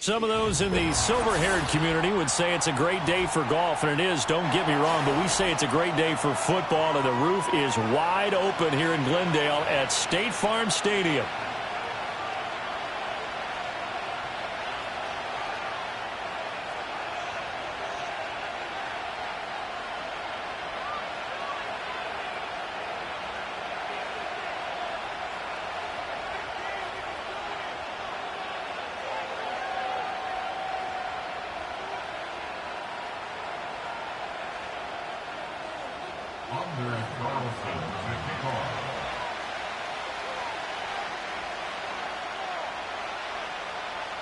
Some of those in the silver-haired community would say it's a great day for golf, and it is, don't get me wrong, but we say it's a great day for football, and the roof is wide open here in Glendale at State Farm Stadium.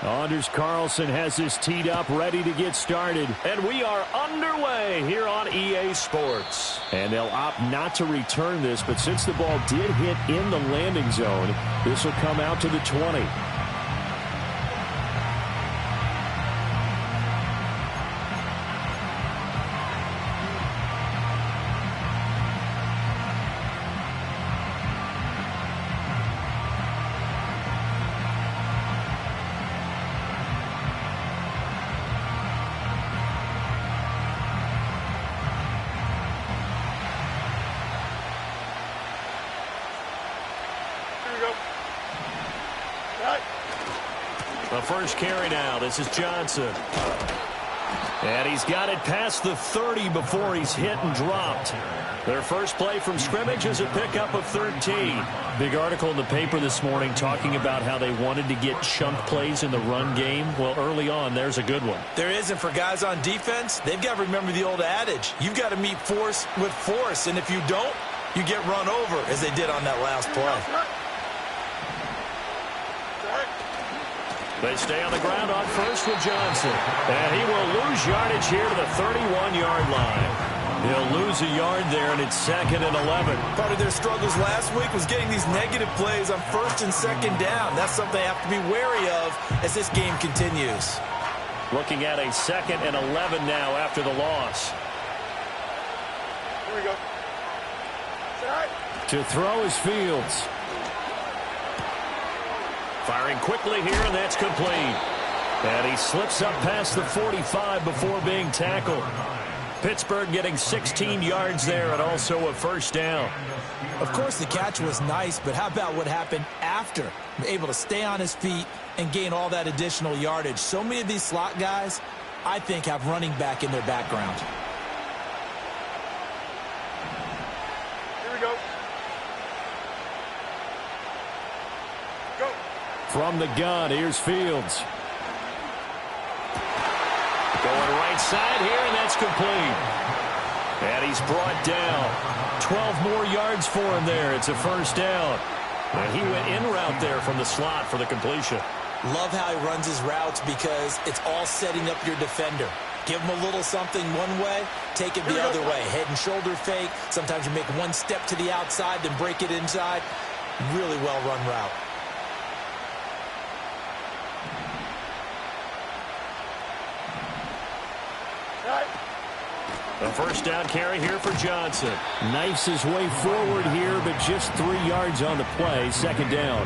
Anders Carlson has this teed up, ready to get started. And we are underway here on EA Sports. And they'll opt not to return this, but since the ball did hit in the landing zone, this will come out to the 20. The first carry now. This is Johnson. And he's got it past the 30 before he's hit and dropped. Their first play from scrimmage is a pickup of 13. Big article in the paper this morning talking about how they wanted to get chunk plays in the run game. Well, early on, there's a good one. There is, and for guys on defense, they've got to remember the old adage. You've got to meet force with force, and if you don't, you get run over, as they did on that last play. They stay on the ground on first with Johnson. And he will lose yardage here to the 31-yard line. He'll lose a yard there, and it's 2nd and 11. Part of their struggles last week was getting these negative plays on 1st and 2nd down. That's something they have to be wary of as this game continues. Looking at a 2nd and 11 now after the loss. Here we go. To throw is Fields. Firing quickly here, and that's complete. And he slips up past the 45 before being tackled. Pittsburgh getting 16 yards there and also a first down. Of course, the catch was nice, but how about what happened after? Able to stay on his feet and gain all that additional yardage. So many of these slot guys, I think, have running back in their background. Here we go. Go. From the gun, here's Fields. Going right side here, and that's complete. And he's brought down. 12 more yards for him there. It's a first down. And he went in route there from the slot for the completion. Love how he runs his routes because it's all setting up your defender. Give him a little something one way, take it the other way. Head and shoulder fake. Sometimes you make one step to the outside, then break it inside. Really well-run route. A first down carry here for Johnson. Knifes his way forward here, but just 3 yards on the play. 2nd down.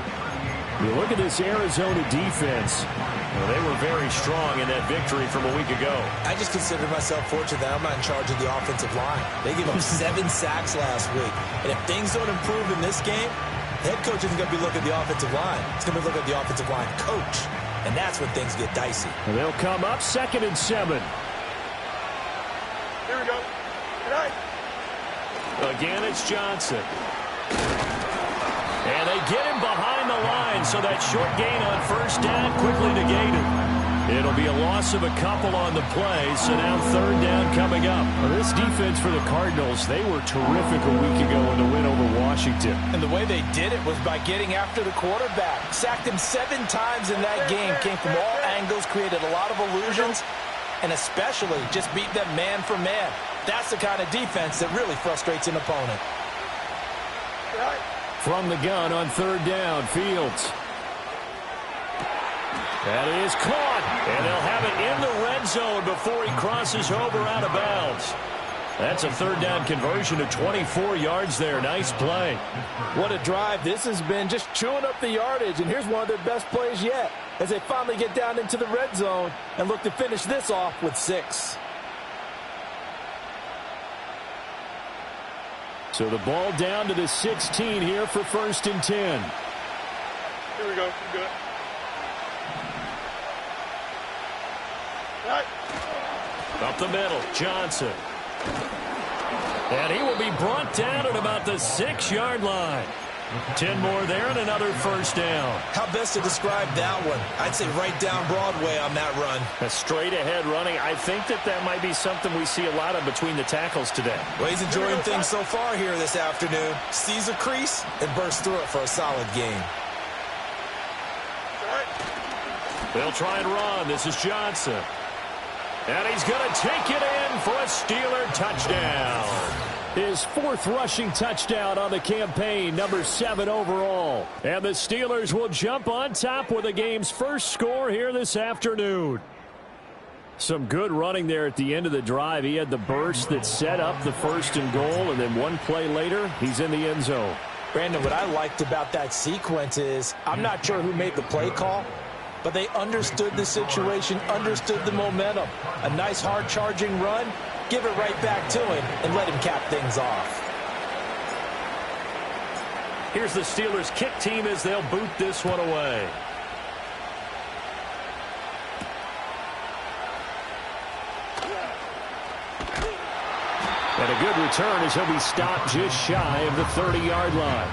You look at this Arizona defense. Well, they were very strong in that victory from a week ago. I just consider myself fortunate that I'm not in charge of the offensive line. They gave up 7 sacks last week. And if things don't improve in this game, the head coach isn't going to be looking at the offensive line. He's going to be looking at the offensive line coach. And that's when things get dicey. And they'll come up 2nd and 7. Here we go. Again, it's Johnson. And they get him behind the line, so that short gain on first down quickly negated. It'll be a loss of a couple on the play, so now 3rd down coming up. Well, this defense for the Cardinals, they were terrific a week ago in the win over Washington. And the way they did it was by getting after the quarterback. Sacked him 7 times in that game. Came from all angles, created a lot of illusions, and especially just beat them man for man. That's the kind of defense that really frustrates an opponent. From the gun on 3rd down, Fields. That is caught, and they'll have it in the red zone before he crosses over out of bounds. That's a third down conversion to 24 yards there. Nice play. What a drive this has been, just chewing up the yardage. And here's one of their best plays yet as they finally get down into the red zone and look to finish this off with 6. So the ball down to the 16 here for 1st and 10. Here we go. Good. All right. Up the middle, Johnson. And he will be brought down at about the 6-yard line. 10 more there and another first down. How best to describe that one? I'd say right down Broadway on that run. A straight-ahead running. I think that might be something we see a lot of between the tackles today. Well, he's enjoying things so far here this afternoon. Sees a crease and bursts through it for a solid gain. All right. They'll try and run. This is Johnson. And he's going to take it in for a Steeler touchdown. His 4th rushing touchdown on the campaign, number 7 overall. And the Steelers will jump on top with the game's first score here this afternoon. Some good running there at the end of the drive. He had the burst that set up the 1st and goal, and then one play later, he's in the end zone. Brandon, what I liked about that sequence is I'm not sure who made the play call, but they understood the situation, understood the momentum. A nice hard-charging run, give it right back to him, and let him cap things off. Here's the Steelers' kick team as they'll boot this one away. And a good return as he'll be stopped just shy of the 30-yard line.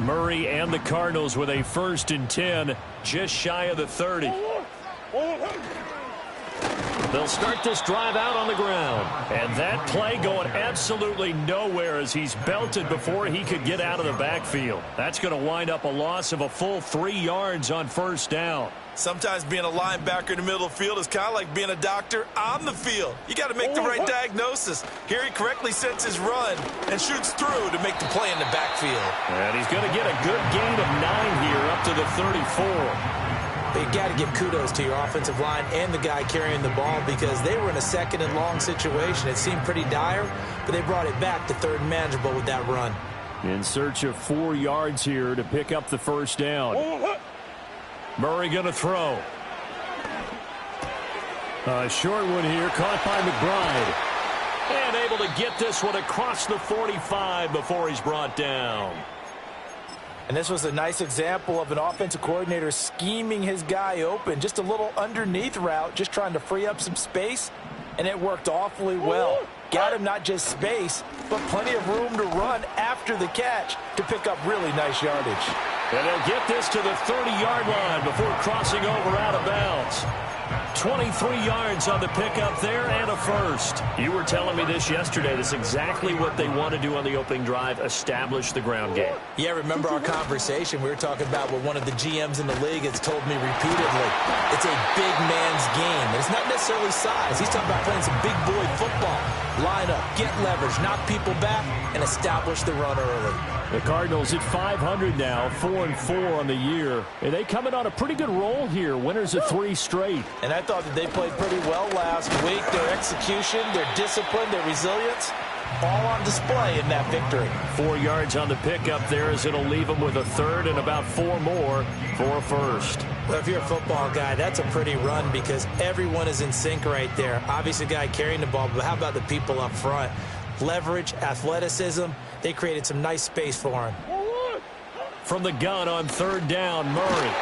Murray and the Cardinals with a 1st and 10, just shy of the 30. They'll start this drive out on the ground. And that play going absolutely nowhere as he's belted before he could get out of the backfield. That's going to wind up a loss of a full 3 yards on 1st down. Sometimes being a linebacker in the middle of the field is kind of like being a doctor on the field. You got to make the right diagnosis. Here he correctly sets his run and shoots through to make the play in the backfield. And he's going to get a good gain of 9 here up to the 34. But you got to give kudos to your offensive line and the guy carrying the ball because they were in a 2nd and long situation. It seemed pretty dire, but they brought it back to 3rd and manageable with that run. In search of 4 yards here to pick up the 1st down. Murray going to throw. A short one here, caught by McBride. And able to get this one across the 45 before he's brought down. And this was a nice example of an offensive coordinator scheming his guy open. Just a little underneath route, just trying to free up some space. And it worked awfully well. Got him not just space, but plenty of room to run after the catch to pick up really nice yardage. And they'll get this to the 30-yard line before crossing over out of bounds. 23 yards on the pickup there and a 1st. You were telling me this yesterday. That's exactly what they want to do on the opening drive, establish the ground game. Yeah, remember our conversation? We were talking about what one of the GMs in the league has told me repeatedly. It's a big man's game. And it's not necessarily size. He's talking about playing some big boy football. Line up, get leverage, knock people back, and establish the run early. The Cardinals at 500 now, 4-4 on the year. And they coming on a pretty good roll here. Winners of 3 straight. And I thought that they played pretty well last week. Their execution, their discipline, their resilience, all on display in that victory. 4 yards on the pickup there as it'll leave them with a 3rd and about 4 more for a 1st. Well, if you're a football guy, that's a pretty run because everyone is in sync right there. Obviously, the guy carrying the ball, but how about the people up front? Leverage, athleticism, they created some nice space for him. From the gun on 3rd down, Murray.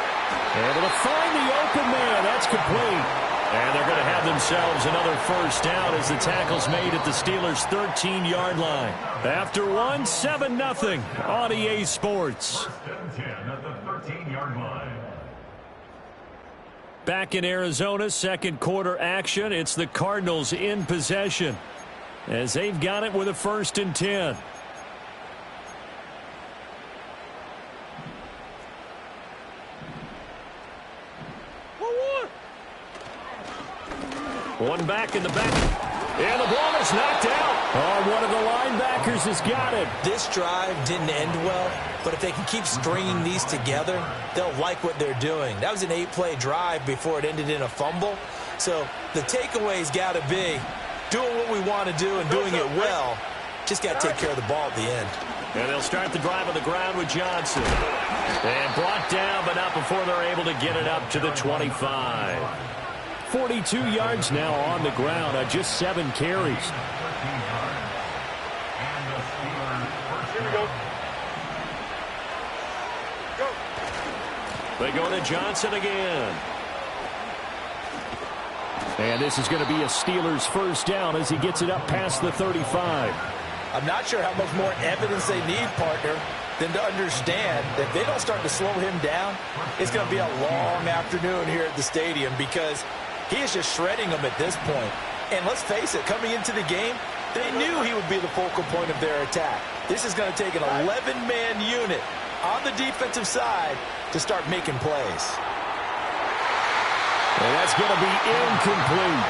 Able to find the open man. That's complete. And they're going to have themselves another 1st down as the tackle's made at the Steelers' 13-yard line. After 1, 7-0 on EA Sports. Back in Arizona, 2nd quarter action. It's the Cardinals in possession as they've got it with a 1st and 10. One back in the back. And the ball is knocked out. Oh, one of the linebackers has got it. This drive didn't end well, but if they can keep stringing these together, they'll like what they're doing. That was an 8-play drive before it ended in a fumble. So the takeaway's got to be doing what we want to do and doing it well. Just got to take care of the ball at the end. And they'll start the drive on the ground with Johnson. And brought down, but not before they're able to get it up to the 25. 42 yards now on the ground on just 7 carries. Here we go. Go. They go to Johnson again. And this is going to be a Steelers first down as he gets it up past the 35. I'm not sure how much more evidence they need, partner, than to understand that if they don't start to slow him down, it's going to be a long afternoon here at the stadium because he is just shredding them at this point. And let's face it, coming into the game, they knew he would be the focal point of their attack. This is going to take an 11-man unit on the defensive side to start making plays. And that's going to be incomplete.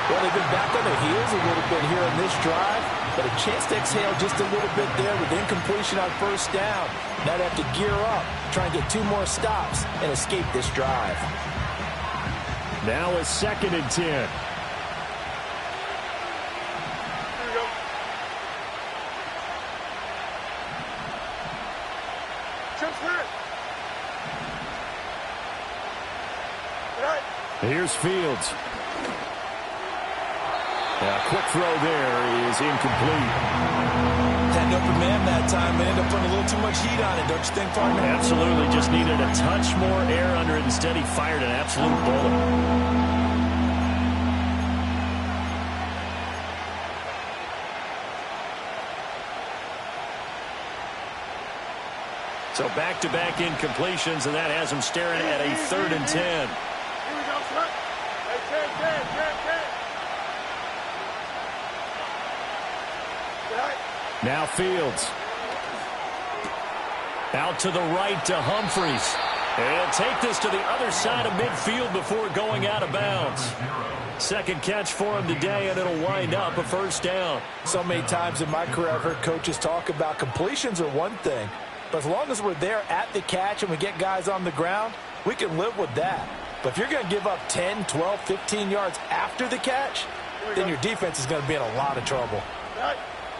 Well, they've been back on their heels a little bit here on this drive, but a chance to exhale just a little bit there with incompletion on first down. Now they have to gear up, try and get 2 more stops and escape this drive. Now a 2nd and 10. Here we go. Jump clear. Right. Here's Fields. A quick throw there is incomplete. Had an open man that time and ended up putting a little too much heat on it, don't you think, partner? Absolutely. Just needed a touch more air under it. Instead, he fired an absolute bullet. So back-to-back incompletions, and that has him staring at a 3rd and 10. Here we go, son. Hey, 10. Right. Now Fields. Out to the right to Humphries. And take this to the other side of midfield before going out of bounds. 2nd catch for him today, and it'll wind up a first down. So many times in my career I've heard coaches talk about completions are one thing, but as long as we're there at the catch and we get guys on the ground, we can live with that. But if you're going to give up 10, 12, 15 yards after the catch, then your defense is going to be in a lot of trouble.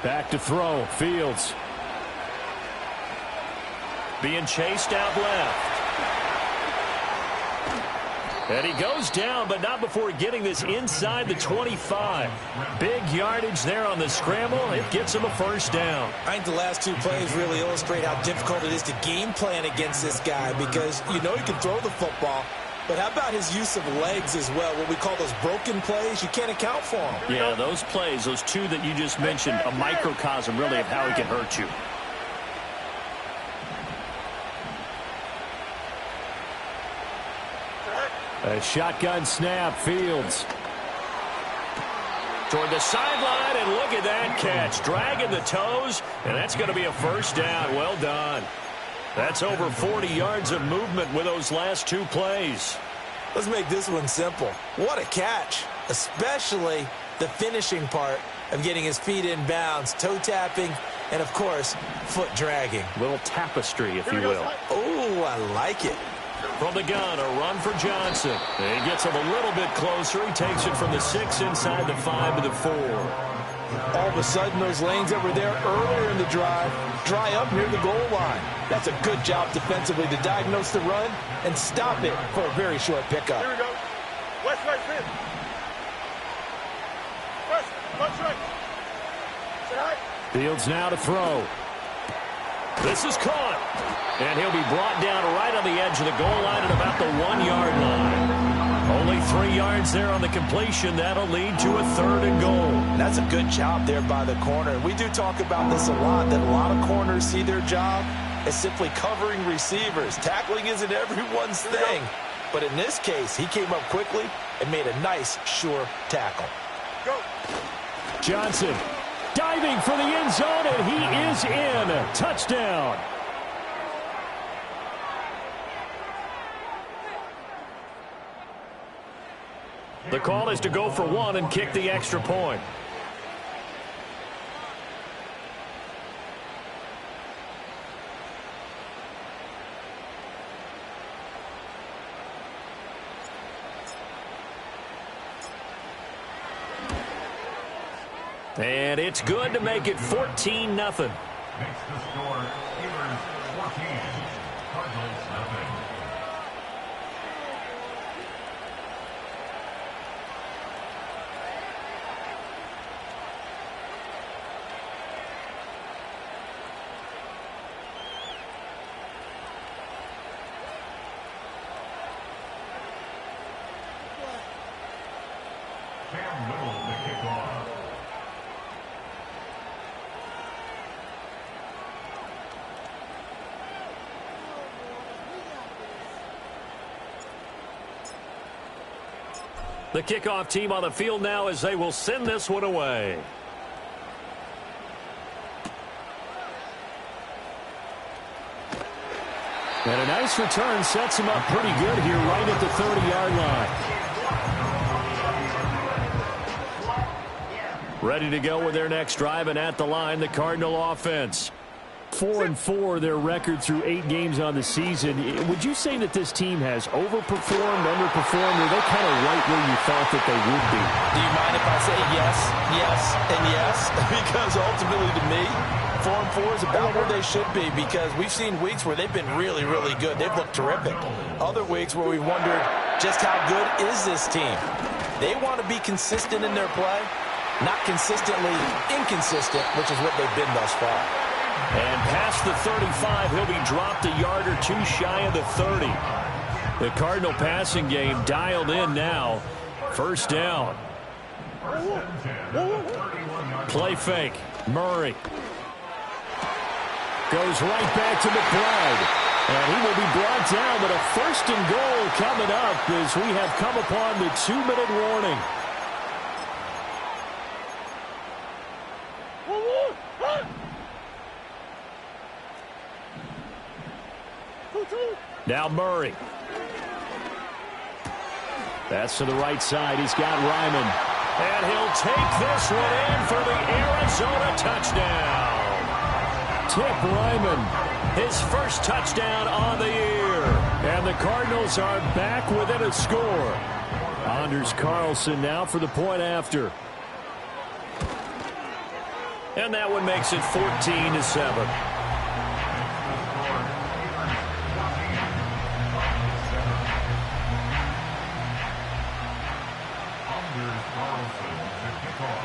Back to throw. Fields. Being chased out left. And he goes down, but not before getting this inside the 25. Big yardage there on the scramble. It gets him a first down. I think the last 2 plays really illustrate how difficult it is to game plan against this guy because you know he can throw the football, but how about his use of legs as well? What we call those broken plays, you can't account for them. Yeah, those plays, those 2 that you just mentioned, a microcosm really of how he can hurt you. A shotgun snap, Fields. Toward the sideline, and look at that catch. Dragging the toes, and that's going to be a first down. Well done. That's over 40 yards of movement with those last 2 plays. Let's make this one simple. What a catch, especially the finishing part of getting his feet in bounds, toe tapping, and, of course, foot dragging. Little tapestry, if you will. Oh, I like it. From the gun, a run for Johnson. And he gets him a little bit closer. He takes it from the 6 inside the 5 to the 4. All of a sudden, those lanes that were there earlier in the drive dry up near the goal line. That's a good job defensively to diagnose the run and stop it for a very short pickup. Here we go. West, right, fit. West, right. Say hi. Fields now to throw. This is caught. And he'll be brought down right on the edge of the goal line at about the 1-yard line. Only 3 yards there on the completion. That'll lead to a 3rd and goal. That's a good job there by the corner. We do talk about this a lot, that a lot of corners see their job as simply covering receivers. Tackling isn't everyone's thing. But in this case, he came up quickly and made a nice, sure tackle. Go. Johnson diving for the end zone, and he is in. Touchdown. The call is to go for one and kick the extra point. And it's good to make it 14-0. Makes the score Steelers 14, Cardinals 0. Cam Little to kick off. The kickoff team on the field now as they will send this one away. And a nice return sets him up pretty good here right at the 30-yard line. Ready to go with their next drive, and at the line, the Cardinal offense. 4-4 their record through 8 games on the season. Would you say that this team has overperformed, underperformed, or they kind of right where you thought that they would be? Do you mind if I say yes, yes, and yes? Because ultimately to me, 4-4 is about where they should be, because we've seen weeks where they've been really, really good. They've looked terrific. Other weeks where we've wondered just how good is this team. They want to be consistent in their play, not consistently inconsistent, which is what they've been thus far. And past the 35, he'll be dropped a yard or two shy of the 30. The Cardinal passing game dialed in now. First down. Play fake. Murray. Goes right back to McBride. And he will be brought down, but a first and goal coming up as we have come upon the 2-minute warning. Now Murray. That's to the right side. He's got Ryman. And he'll take this one in for the Arizona touchdown. Tip Ryman, his first touchdown on the year. And the Cardinals are back within a score. Anders Carlson now for the point after. And that one makes it 14-7.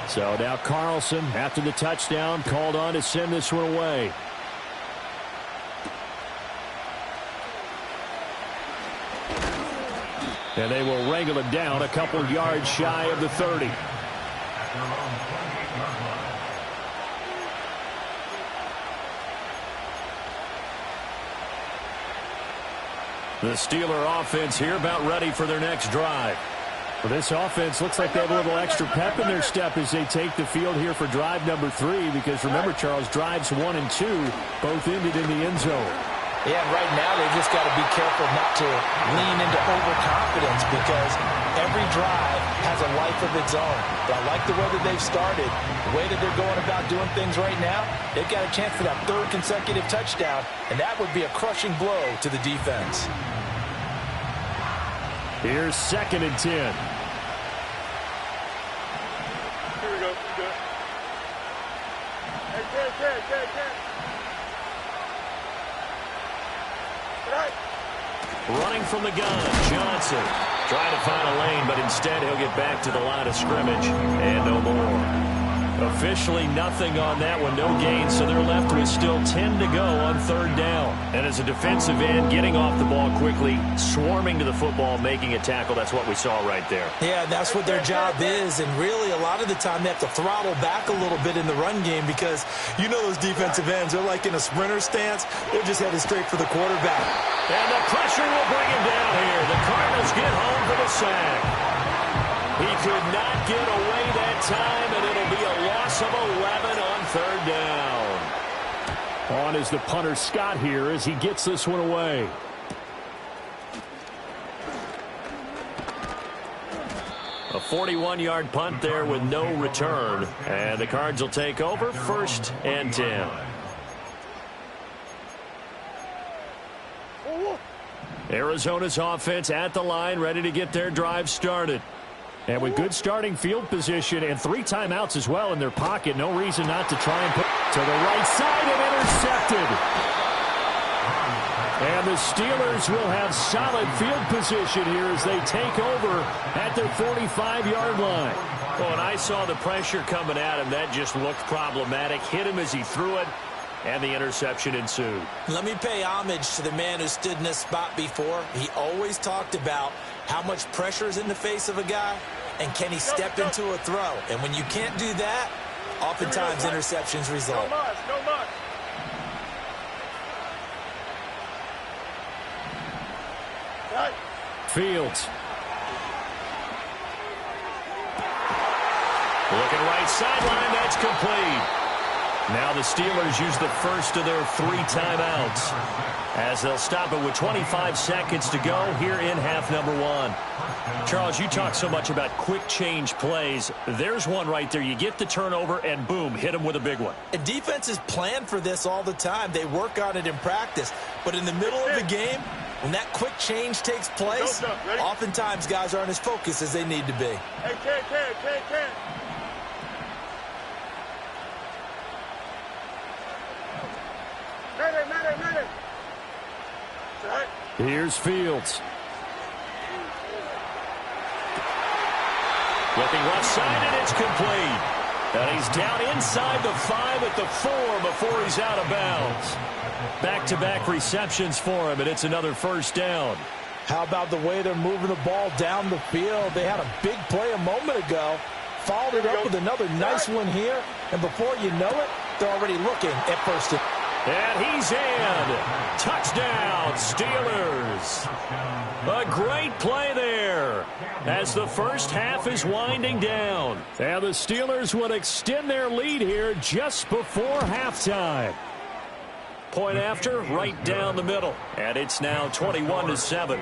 So now Carlson, after the touchdown, called on to send this one away. And they will wrangle him down a couple yards shy of the 30. The Steeler offense here about ready for their next drive. Well, this offense looks like they have a little extra pep in their step as they take the field here for drive number 3, because remember, Charles, drives 1 and 2 both ended in the end zone. Yeah, and right now they've just got to be careful not to lean into overconfidence, because every drive has a life of its own. But I like the way that they've started, the way that they're going about doing things right now. They've got a chance for that 3rd consecutive touchdown, and that would be a crushing blow to the defense. Here's 2nd and 10. Here we go. Hey, Ken. Right. Running from the gun, Johnson. Trying to find a lane, but instead he'll get back to the line of scrimmage. And no more. Officially nothing on that one, no gain, so they're left with still 10 to go on 3rd down. And as a defensive end, getting off the ball quickly, swarming to the football, making a tackle, that's what we saw right there. Yeah, that's what their job is, and really a lot of the time they have to throttle back a little bit in the run game, because you know those defensive ends, they're like in a sprinter stance, they're just headed straight for the quarterback. And the pressure will bring him down here. The Cardinals get home for the sack. He could not get away that time, and it'll be a loss of 11 on 3rd down. On is the punter Scott here as he gets this one away. A 41-yard punt there with no return. And the Cards will take over 1st and 10. Arizona's offense at the line, ready to get their drive started. And with good starting field position and 3 timeouts as well in their pocket, no reason not to try and put to the right side and intercepted. And the Steelers will have solid field position here as they take over at their 45-yard line. Well, when I saw the pressure coming at him, that just looked problematic. Hit him as he threw it, and the interception ensued. Let me pay homage to the man who stood in this spot before. He always talked about how much pressure is in the face of a guy, and can he step into a throw. And when you can't do that, oftentimes interceptions result. No much. Right. Fields. Looking right sideline, that's complete. Now the Steelers use the first of their 3 timeouts as they'll stop it with 25 seconds to go here in half number 1. Charles, you talk so much about quick change plays. There's one right there. You get the turnover and boom, hit them with a big one. And defenses plan for this all the time. They work on it in practice. But in the middle of the game, when that quick change takes place, oftentimes guys aren't as focused as they need to be. Hey, Ken. Madden. Right. Here's Fields. Looking left side, and it's complete. And he's down inside the 5 at the 4 before he's out of bounds. Back-to-back receptions for him, and it's another first down. How about the way they're moving the ball down the field? They had a big play a moment ago. Followed it up with another nice one here. And before you know it, they're already looking at first. And he's in. Touchdown, Steelers. A great play there as the first half is winding down. And the Steelers would extend their lead here just before halftime. Point after, right down the middle. And it's now 21-7.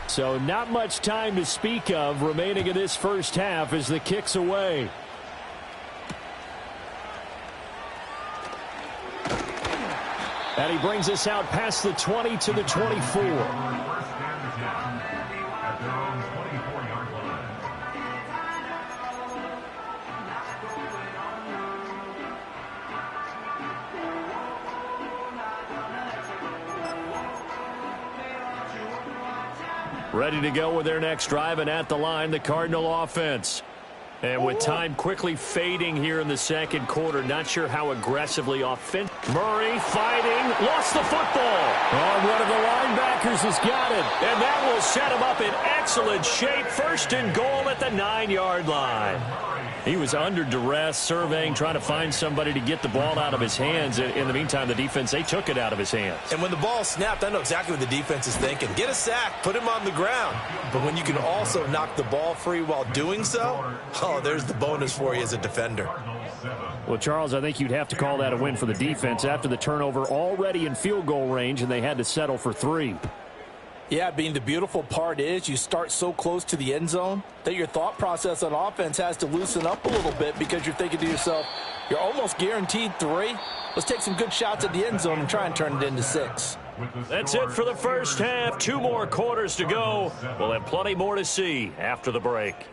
So not much time to speak of remaining in this first half as the kick's away. And he brings us out past the 20 to the 24. Ready to go with their next drive, and at the line, the Cardinal offense. And with time quickly fading here in the second quarter, not sure how aggressively offensive. Murray fighting, lost the football. Oh, one of the linebackers has got it. And that will set him up in excellent shape. First and goal at the 9-yard line. He was under duress, surveying, trying to find somebody to get the ball out of his hands. In the meantime, the defense, they took it out of his hands. And when the ball snapped, I know exactly what the defense is thinking. Get a sack, put him on the ground. But when you can also knock the ball free while doing so, oh, there's the bonus for you as a defender. Well, Charles, I think you'd have to call that a win for the defense after the turnover already in field goal range, and they had to settle for 3. Yeah, being the beautiful part is you start so close to the end zone that your thought process on offense has to loosen up a little bit because you're thinking to yourself, you're almost guaranteed 3. Let's take some good shots at the end zone and try and turn it into 6. That's it for the first half. 2 more quarters to go. We'll have plenty more to see after the break.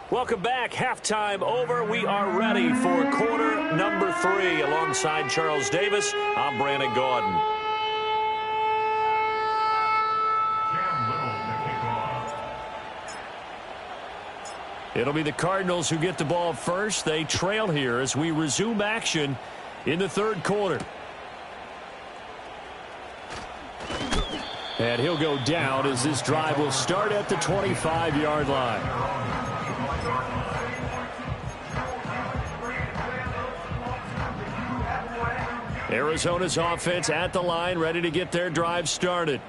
Welcome back. Halftime over. We are ready for quarter number 3. Alongside Charles Davis, I'm Brandon Gaudin. It'll be the Cardinals who get the ball first. They trail here as we resume action in the third quarter. And he'll go down as this drive will start at the 25-yard line. Arizona's offense at the line, ready to get their drive started.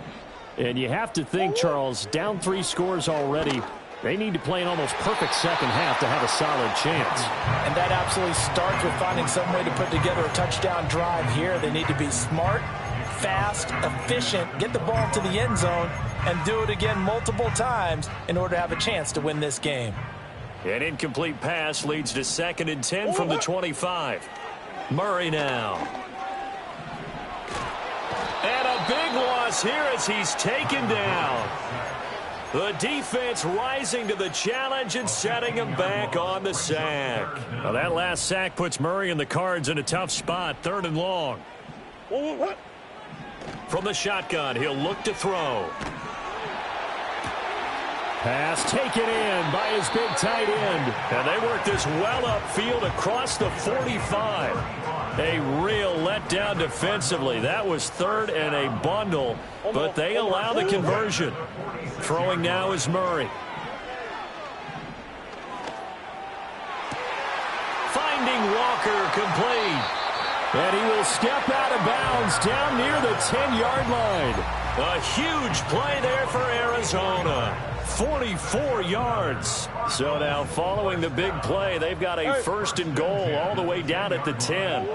And you have to think, Charles, down 3 scores already. They need to play an almost perfect second half to have a solid chance. And that absolutely starts with finding some way to put together a touchdown drive here. They need to be smart, fast, efficient, get the ball to the end zone, and do it again multiple times in order to have a chance to win this game. An incomplete pass leads to 2nd and 10 from the 25. Murray now. And a big loss here as he's taken down. The defense rising to the challenge and setting him back on the sack. Well, that last sack puts Murray and the Cards in a tough spot, 3rd and long. From the shotgun, he'll look to throw. Pass taken in by his big tight end. And they work this well upfield across the 45. A real letdown defensively. That was 3rd and a bundle, but they allow the conversion. Throwing now is Murray. Finding Walker complete. And he will step out of bounds down near the 10-yard line. A huge play there for Arizona. 44 yards. So now following the big play, they've got a 1st and goal all the way down at the 10.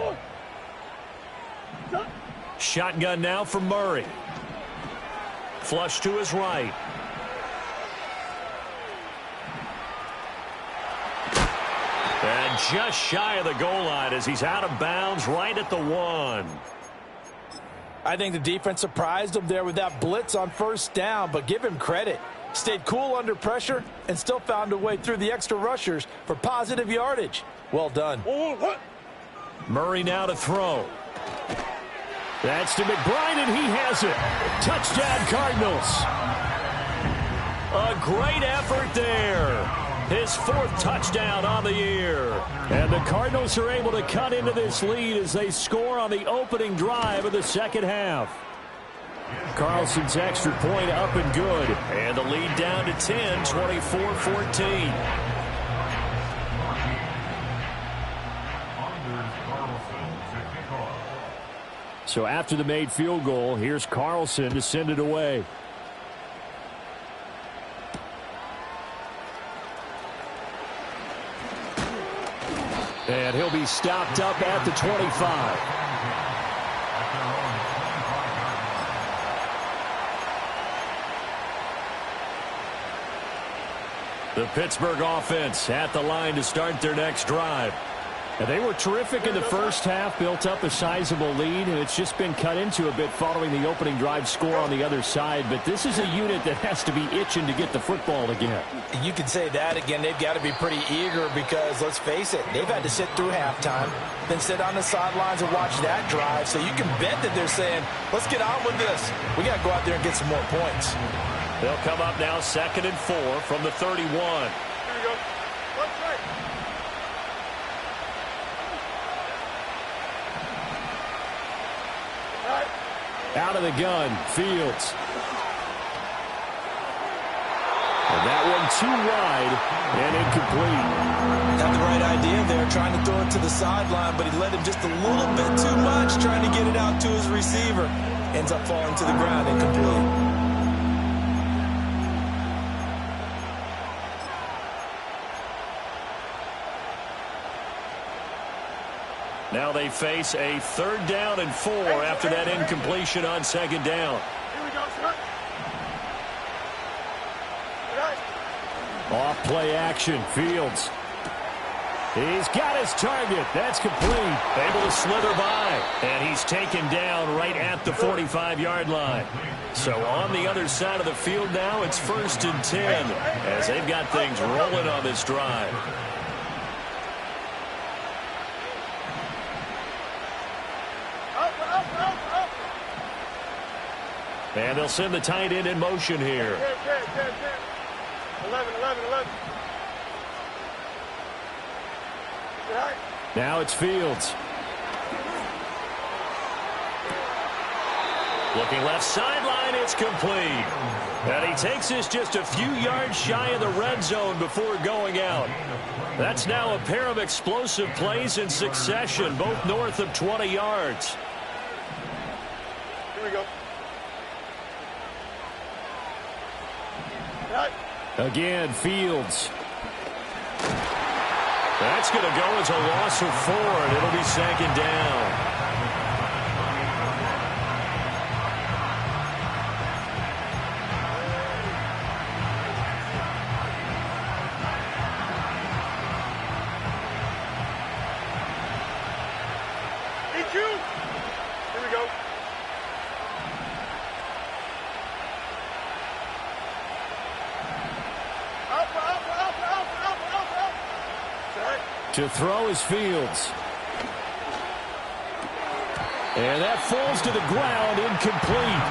Shotgun now for Murray. Flush to his right. And just shy of the goal line as he's out of bounds right at the 1. I think the defense surprised him there with that blitz on 1st down, but give him credit. Stayed cool under pressure and still found a way through the extra rushers for positive yardage. Well done. Murray now to throw. That's to McBride, and he has it. Touchdown, Cardinals. A great effort there. His 4th touchdown on the year. And the Cardinals are able to cut into this lead as they score on the opening drive of the second half. Carlson's extra point up and good. And the lead down to 10, 24-14. So after the made field goal, here's Carlson to send it away. And he'll be stopped up at the 25. The Pittsburgh offense at the line to start their next drive. And they were terrific in the first half, built up a sizable lead, and it's just been cut into a bit following the opening drive score on the other side. But this is a unit that has to be itching to get the football again. You can say that again. They've got to be pretty eager because, let's face it, they've had to sit through halftime, then sit on the sidelines and watch that drive. So you can bet that they're saying, let's get on with this. We got to go out there and get some more points. They'll come up now 2nd and 4 from the 31. Here we go. Let's play. Out of the gun, Fields. And that one too wide and incomplete. Had the right idea there, trying to throw it to the sideline, but he let him just a little bit too much, trying to get it out to his receiver. Ends up falling to the ground, incomplete. Now they face a 3rd down and 4 after that incompletion on 2nd down. Here we go, sir. Off play action, Fields. He's got his target. That's complete. Able to slither by. And he's taken down right at the 45-yard line. So on the other side of the field now, it's 1st and 10 as they've got things rolling on this drive. And they'll send the tight end in motion here. 11. Now it's Fields. Looking left sideline, and it's complete. And he takes us just a few yards shy of the red zone before going out. That's now a pair of explosive plays in succession, both north of 20 yards. Here we go. Right. Again, Fields. That's going to go as a loss of 4, and it'll be second down. To throw is Fields. And that falls to the ground, incomplete.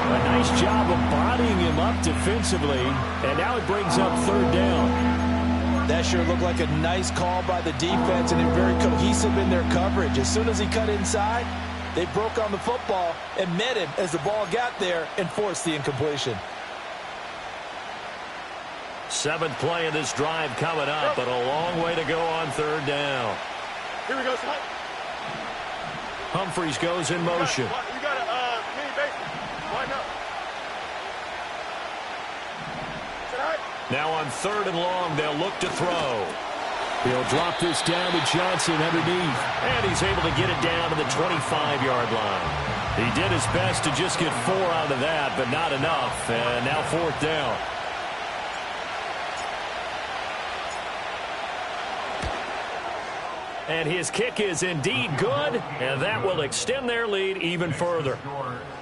A nice job of bodying him up defensively, and now it brings up third down. That sure looked like a nice call by the defense, and they're very cohesive in their coverage. As soon as he cut inside, they broke on the football and met him as the ball got there and forced the incompletion. 7th play of this drive coming up, but a long way to go on third down. Here we go, son. Humphreys goes in motion. You got a mini base. Line up. Now on 3rd and long, they'll look to throw. He'll drop this down to Johnson underneath. And he's able to get it down to the 25-yard line. He did his best to just get 4 out of that, but not enough. And now 4th down. And his kick is indeed good, and that will extend their lead even further.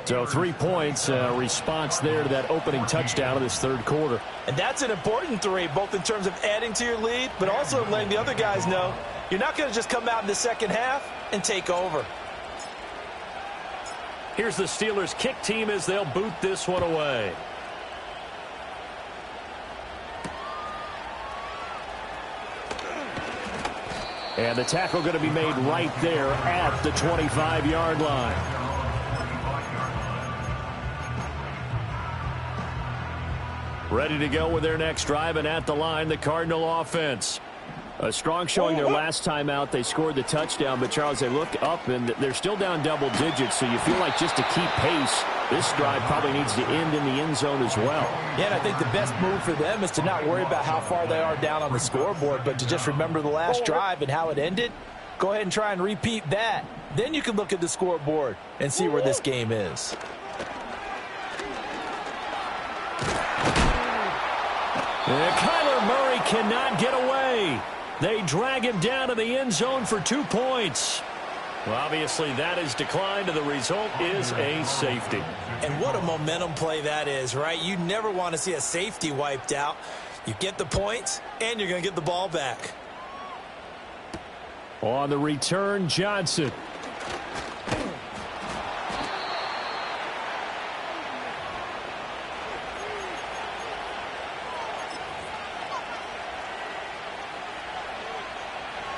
So 3 points, response there to that opening touchdown of this third quarter. And that's an important 3, both in terms of adding to your lead, but also letting the other guys know you're not going to just come out in the second half and take over. Here's the Steelers' kick team as they'll boot this one away. And the tackle going to be made right there at the 25-yard line. Ready to go with their next drive, and at the line, the Cardinal offense. A strong showing their last time out. They scored the touchdown, but, Charles, they look up, and they're still down double digits, so you feel like just to keep pace, this drive probably needs to end in the end zone as well. Yeah, and I think the best move for them is to not worry about how far they are down on the scoreboard, but to just remember the last drive and how it ended. Go ahead and try and repeat that. Then you can look at the scoreboard and see where this game is. And Kyler Murray cannot get away. They drag him down to the end zone for 2 points. Well, obviously, that is declined, and the result is a safety. And what a momentum play that is, right? You never want to see a safety wiped out. You get the points, and you're going to get the ball back. On the return, Johnson.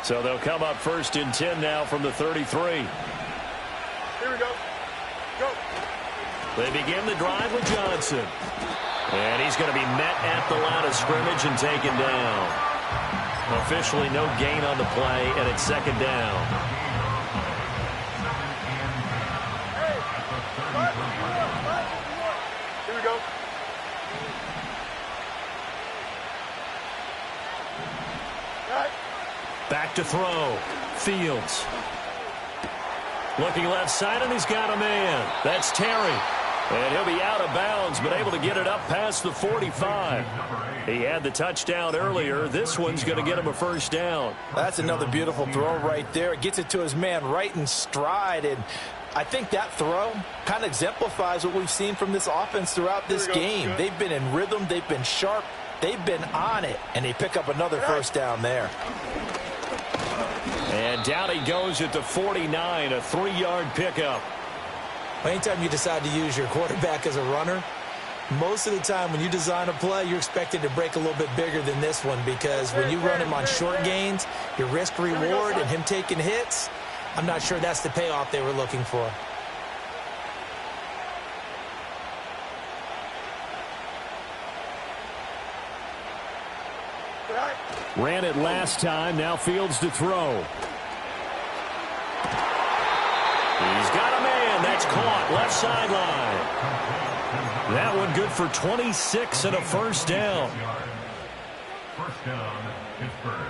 So they'll come up 1st and 10 now from the 33. Here we go. Go. They begin the drive with Johnson. And he's going to be met at the line of scrimmage and taken down. Officially no gain on the play, and it's 2nd down. Here we go. Right. Back to throw. Fields. Looking left side, and he's got a man. That's Terry. And he'll be out of bounds, but able to get it up past the 45. He had the touchdown earlier. This one's going to get him a 1st down. That's another beautiful throw right there. It gets it to his man right in stride, and I think that throw kind of exemplifies what we've seen from this offense throughout this game. They've been in rhythm. They've been sharp. They've been on it, and they pick up another 1st down there. And down he goes at the 49, a 3-yard pickup. Anytime you decide to use your quarterback as a runner, most of the time when you design a play, you're expected to break a little bit bigger than this one, because when you run him on short gains, your risk-reward and him taking hits, I'm not sure that's the payoff they were looking for. Ran it last time. Now Fields to throw. He's got a man. That's caught. Left sideline. That one good for 26 and a first down. First down, Pittsburgh.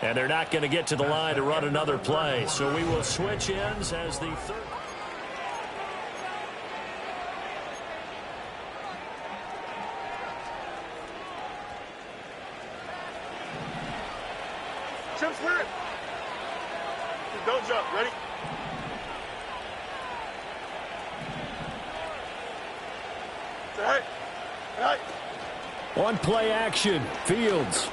And they're not going to get to the line to run another play. So we will switch ends as the third. Chip's clear. Don't jump. Ready? Say hey. On play action, Fields.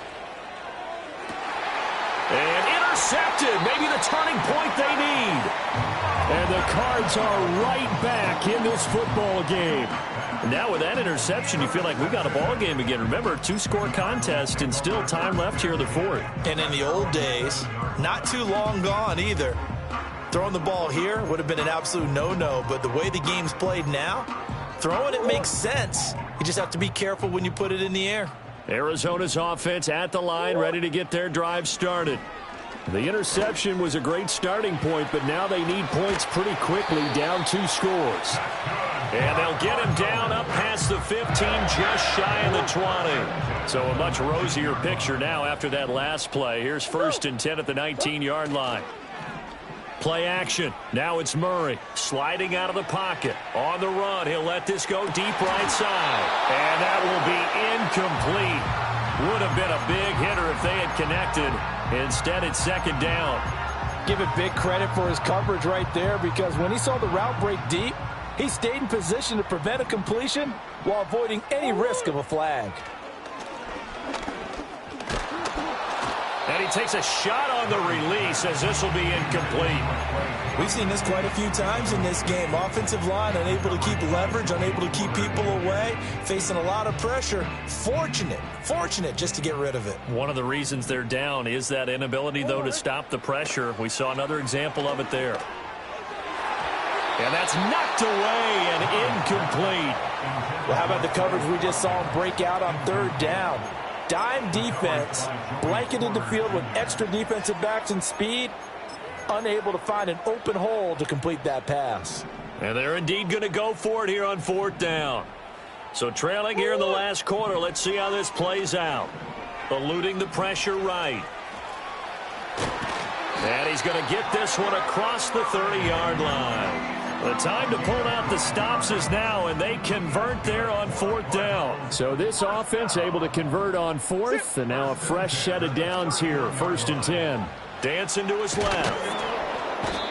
And intercepted. Maybe the turning point they need. And the Cards are right back in this football game. Now with that interception, you feel like we got a ball game again. Remember, 2-score contest and still time left here in the fourth. And in the old days, not too long gone either. Throwing the ball here would have been an absolute no-no, but the way the game's played now, throwing it makes sense. You just have to be careful when you put it in the air. Arizona's offense at the line, ready to get their drive started. The interception was a great starting point, but now they need points pretty quickly, down 2 scores. And they'll get him down up past the 15, just shy of the 20. So a much rosier picture now after that last play. Here's 1st and 10 at the 19-yard line. Play action. Now it's Murray sliding out of the pocket. On the run, he'll let this go deep right side. And that will be incomplete. Would have been a big hitter if they had connected. Instead, it's 2nd down. Give it big credit for his coverage right there, because when he saw the route break deep, he stayed in position to prevent a completion while avoiding any risk of a flag. And he takes a shot on the release as this will be incomplete. We've seen this quite a few times in this game. Offensive line unable to keep leverage, unable to keep people away, facing a lot of pressure. Fortunate just to get rid of it. One of the reasons they're down is that inability, though, to stop the pressure. We saw another example of it there. And that's knocked away and incomplete. Well, how about the coverage we just saw him break out on 3rd down? Dime defense, blanketed the field with extra defensive backs and speed, unable to find an open hole to complete that pass. And they're indeed going to go for it here on 4th down. So trailing here in the last quarter, let's see how this plays out. Eluding the pressure right. And he's going to get this one across the 30-yard line. The time to pull out the stops is now, and they convert there on 4th down. So this offense able to convert on 4th, and now a fresh set of downs here, 1st and 10. Dancing to his left.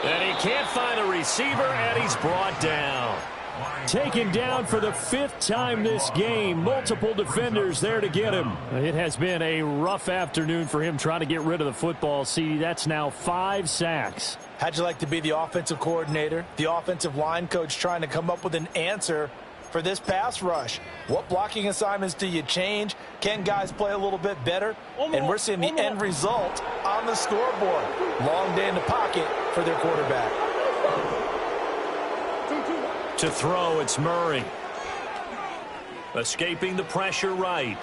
And he can't find a receiver, and he's brought down. Taken down for the 5th time this game. Multiple defenders there to get him. It has been a rough afternoon for him trying to get rid of the football. See, that's now 5 sacks. How'd you like to be the offensive coordinator, the offensive line coach, trying to come up with an answer for this pass rush? What blocking assignments do you change? Can guys play a little bit better? And we're seeing the end result on the scoreboard. Long day in the pocket for their quarterback. To throw, it's Murray. Escaping the pressure right.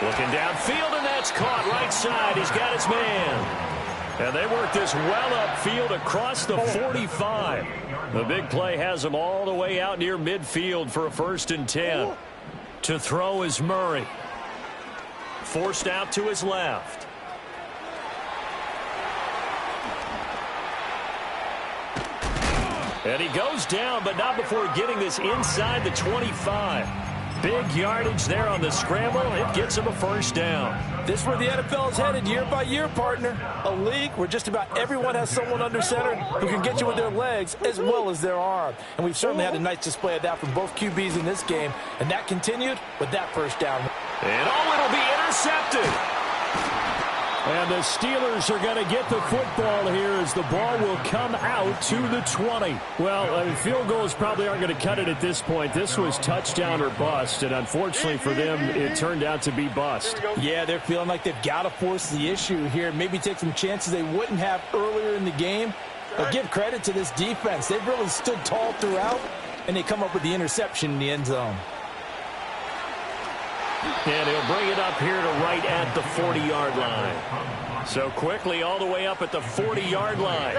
Looking downfield, and that's caught right side. He's got his man. And they work this well upfield across the 45. The big play has him all the way out near midfield for a 1st and 10. To throw is Murray. Forced out to his left. And he goes down, but not before getting this inside the 25. Big yardage there on the scramble. It gets him a 1st down. This is where the NFL is headed year by year, partner. A league where just about everyone has someone under center who can get you with their legs as well as their arm. And we've certainly had a nice display of that from both QBs in this game. And that continued with that 1st down. And it'll be intercepted. And the Steelers are going to get the football here as the ball will come out to the 20. Well, field goals probably aren't going to cut it at this point. This was touchdown or bust, and unfortunately for them, it turned out to be bust. Yeah, they're feeling like they've got to force the issue here. Maybe take some chances they wouldn't have earlier in the game. But give credit to this defense. They've really stood tall throughout, and they come up with the interception in the end zone. And he'll bring it up here to right at the 40-yard line. So quickly all the way up at the 40-yard line.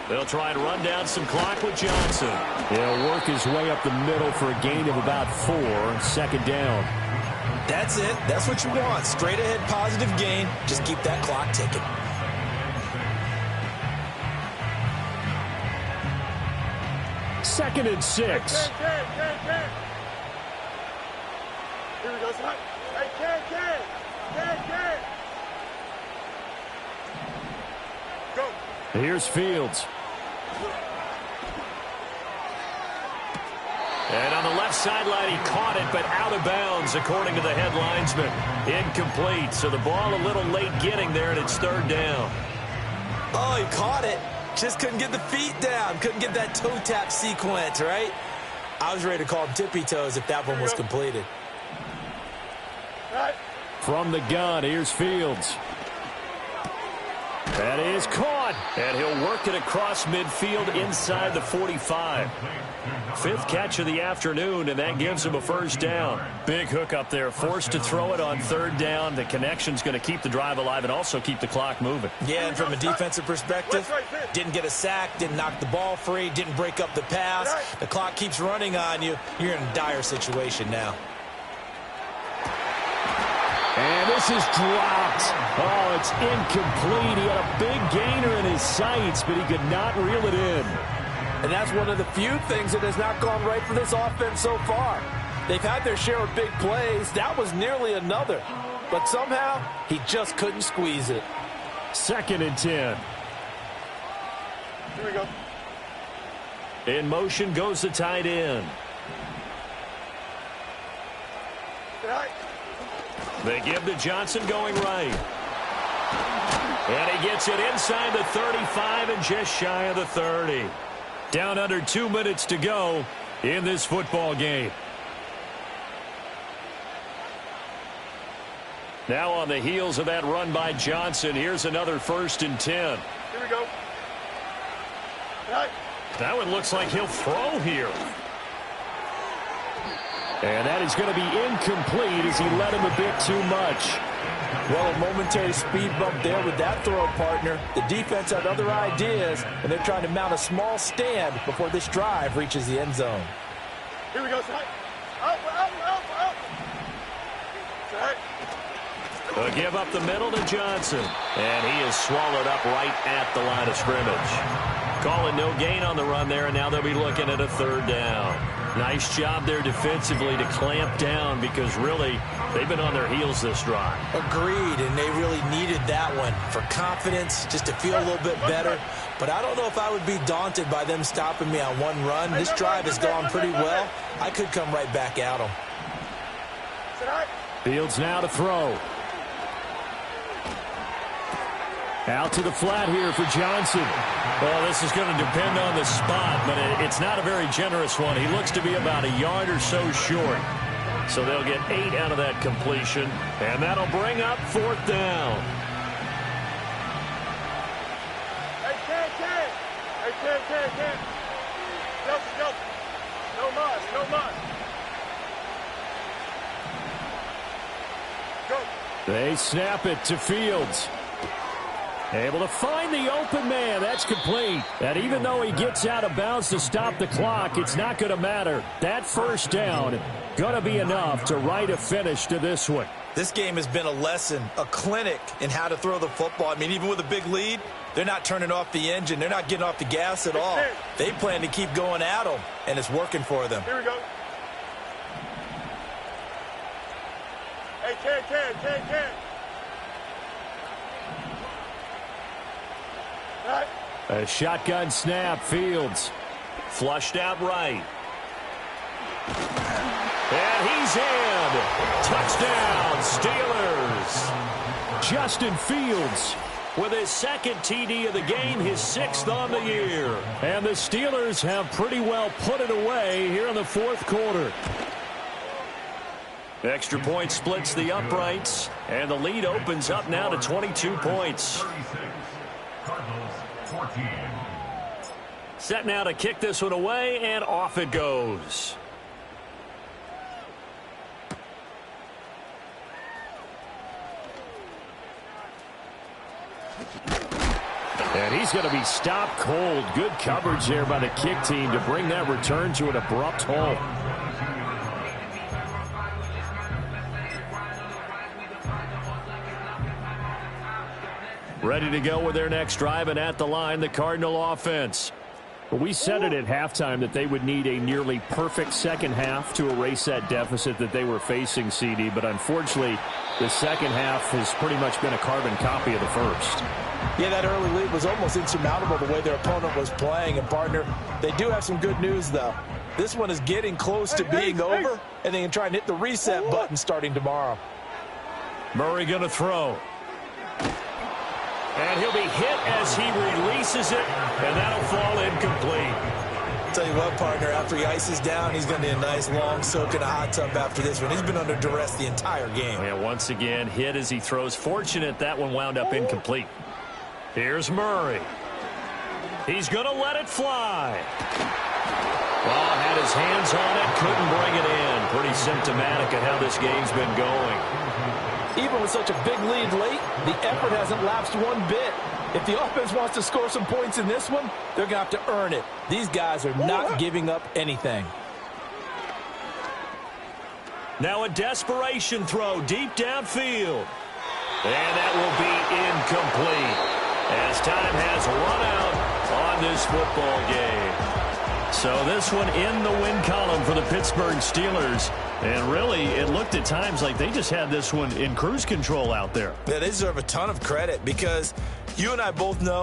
They'll try and run down some clock with Johnson. He'll work his way up the middle for a gain of about 4, second down. That's it. That's what you want. Straight ahead positive gain. Just keep that clock ticking. Second and 6. Here we go, son. Hey, Ken. Go. Here's Fields. And on the left sideline, he caught it, but out of bounds, according to the head linesman. Incomplete, so the ball a little late getting there, and it's third down. Oh, he caught it. Just couldn't get the feet down. Couldn't get that toe tap sequence, right? I was ready to call him tippy toes if that one was completed. Right. From the gun, here's Fields. That is caught, and he'll work it across midfield inside the 45. Fifth catch of the afternoon, and that gives him a first down. Big hook up there, forced to throw it on third down. The connection's going to keep the drive alive and also keep the clock moving. Yeah, and from a defensive perspective, didn't get a sack, didn't knock the ball free, didn't break up the pass. The clock keeps running on you. You're in a dire situation now. And this is dropped. Oh, it's incomplete. He had a big gainer in his sights, but he could not reel it in. And that's one of the few things that has not gone right for this offense so far. They've had their share of big plays. That was nearly another. But somehow, he just couldn't squeeze it. Second and 10. Here we go. In motion goes the tight end. Right. They give to Johnson going right. And he gets it inside the 35 and just shy of the 30. Down under 2 minutes to go in this football game. Now on the heels of that run by Johnson, here's another 1st and 10. Here we go. Right. That one looks like he'll throw here. And that is going to be incomplete as he led him a bit too much. Well, a momentary speed bump there with that throw, partner. The defense had other ideas, and they're trying to mount a small stand before this drive reaches the end zone. Here we go, son. Up. Right. They'll give up the middle to Johnson. And he is swallowed up right at the line of scrimmage. Calling no gain on the run there, and now they'll be looking at a third down. Nice job there defensively to clamp down because really they've been on their heels this drive. Agreed, and they really needed that one for confidence, just to feel a little bit better. But I don't know if I would be daunted by them stopping me on one run. This drive has gone pretty well. I could come right back at them. Fields now to throw. Out to the flat here for Johnson. Well, this is going to depend on the spot, but it's not a very generous one. He looks to be about a yard or so short. So they'll get 8 out of that completion, and that'll bring up 4th down. Hey, Ken. Go. No muss. Go. They snap it to Fields. Able to find the open man. That's complete. And even though he gets out of bounds to stop the clock, it's not going to matter. That first down going to be enough to write a finish to this one. This game has been a lesson, a clinic in how to throw the football. I mean, even with a big lead, they're not turning off the engine. They're not getting off the gas at all. They plan to keep going at them, and it's working for them. Here we go. Hey, Ken. Right. A shotgun snap, Fields. Flushed out right. And he's in. Touchdown, Steelers. Justin Fields with his 2nd TD of the game, his 6th on the year. And the Steelers have pretty well put it away here in the 4th quarter. Extra point splits the uprights, and the lead opens up now to 22 points. 36. Cardinals 14. Set now to kick this one away, and off it goes. And he's going to be stopped cold. Good coverage there by the kick team to bring that return to an abrupt halt. Ready to go with their next drive, and at the line, the Cardinal offense. Well, we said it at halftime that they would need a nearly perfect second half to erase that deficit that they were facing, CD. But unfortunately, the second half has pretty much been a carbon copy of the first. Yeah, that early lead was almost insurmountable the way their opponent was playing. And, partner, they do have some good news, though. This one is getting close to being over, and they can try and hit the reset button starting tomorrow. Murray going to throw. And he'll be hit as he releases it, and that'll fall incomplete. Tell you what, partner, after he ices down, he's going to need a nice long soak in a hot tub after this one. He's been under duress the entire game. Yeah, once again, hit as he throws. Fortunate that one wound up incomplete. Here's Murray. He's going to let it fly. Well, had his hands on it, couldn't bring it in. Pretty symptomatic of how this game's been going. Even with such a big lead late, the effort hasn't lapsed one bit. If the offense wants to score some points in this one, they're going to have to earn it. These guys are not giving up anything. Now a desperation throw deep downfield. And that will be incomplete as time has run out on this football game. So this one in the win column for the Pittsburgh Steelers. And really, it looked at times like they just had this one in cruise control out there. Yeah, they deserve a ton of credit because you and I both know